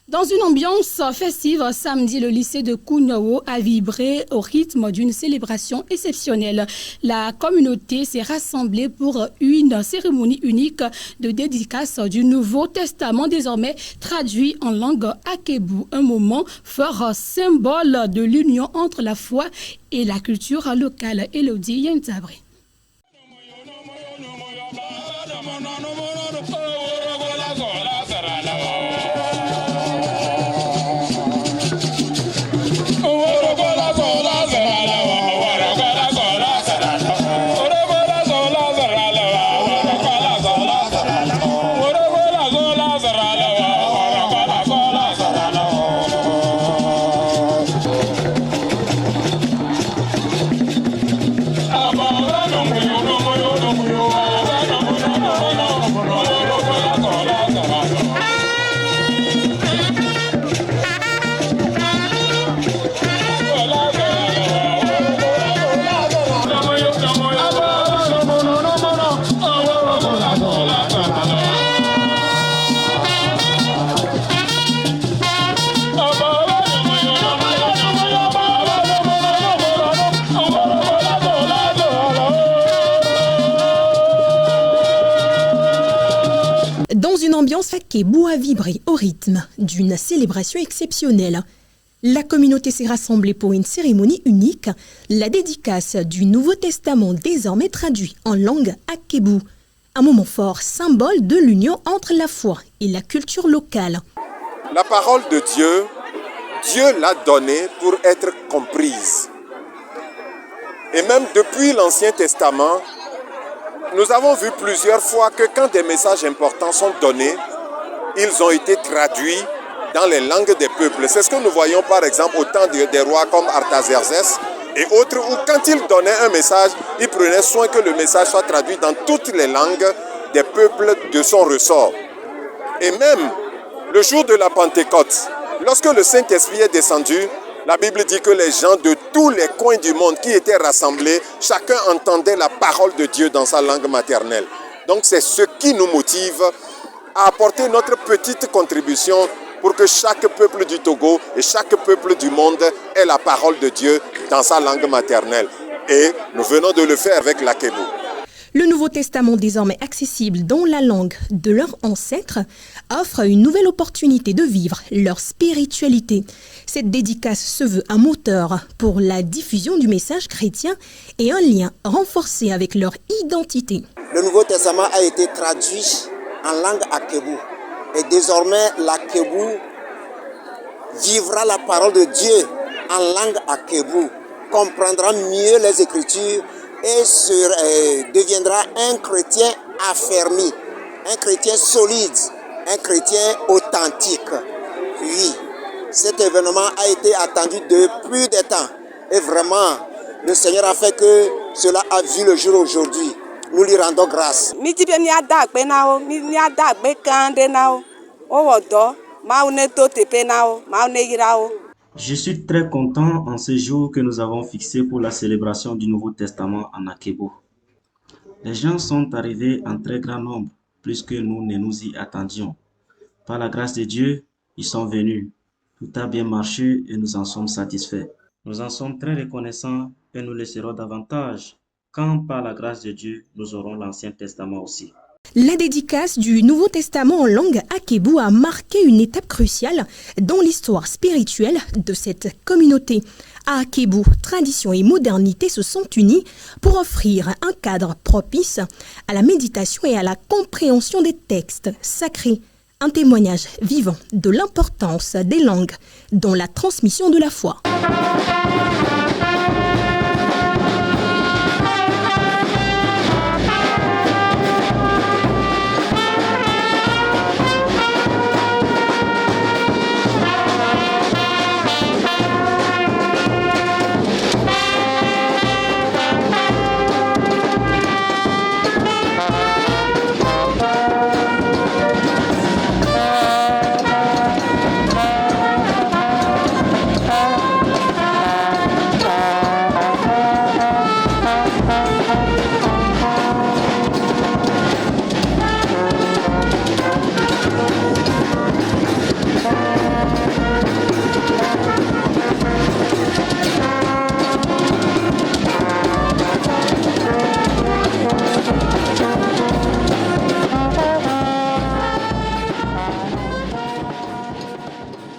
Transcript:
Dans une ambiance festive, samedi, le lycée de Kounao a vibré au rythme d'une célébration exceptionnelle. La communauté s'est rassemblée pour une cérémonie unique de dédicace du Nouveau Testament, désormais traduit en langue akebou. Un moment fort symbole de l'union entre la foi et la culture locale. Elodie Yentabri. Dans une ambiance akebou a vibré au rythme d'une célébration exceptionnelle. La communauté s'est rassemblée pour une cérémonie unique, la dédicace du Nouveau Testament désormais traduit en langue akebou. Un moment fort, symbole de l'union entre la foi et la culture locale. La parole de Dieu, Dieu l'a donnée pour être comprise. Et même depuis l'Ancien Testament, nous avons vu plusieurs fois que quand des messages importants sont donnés, ils ont été traduits dans les langues des peuples. C'est ce que nous voyons par exemple au temps des rois comme Artaxerxès et autres, où quand ils donnaient un message, ils prenaient soin que le message soit traduit dans toutes les langues des peuples de son ressort. Et même le jour de la Pentecôte, lorsque le Saint-Esprit est descendu, la Bible dit que les gens de tous les coins du monde qui étaient rassemblés, chacun entendait la parole de Dieu dans sa langue maternelle. Donc c'est ce qui nous motive à apporter notre petite contribution pour que chaque peuple du Togo et chaque peuple du monde ait la parole de Dieu dans sa langue maternelle. Et nous venons de le faire avec l'Akebou. Le Nouveau Testament, désormais accessible dans la langue de leurs ancêtres, offre une nouvelle opportunité de vivre leur spiritualité. Cette dédicace se veut un moteur pour la diffusion du message chrétien et un lien renforcé avec leur identité. Le Nouveau Testament a été traduit en langue akebou. Et désormais, l'akebou vivra la parole de Dieu en langue akebou, comprendra mieux les Écritures et deviendra un chrétien affermi, un chrétien solide, un chrétien authentique. Oui, cet événement a été attendu depuis des temps. Et vraiment, le Seigneur a fait que cela a vu le jour aujourd'hui. Nous lui rendons grâce. Je suis très content en ce jour que nous avons fixé pour la célébration du Nouveau Testament en Akebou. Les gens sont arrivés en très grand nombre, plus que nous ne nous y attendions. Par la grâce de Dieu, ils sont venus. Tout a bien marché et nous en sommes satisfaits. Nous en sommes très reconnaissants et nous le serons davantage quand, par la grâce de Dieu, nous aurons l'Ancien Testament aussi. La dédicace du Nouveau Testament en langue akebou a marqué une étape cruciale dans l'histoire spirituelle de cette communauté. À Akebou, tradition et modernité se sont unies pour offrir un cadre propice à la méditation et à la compréhension des textes sacrés. Un témoignage vivant de l'importance des langues dans la transmission de la foi.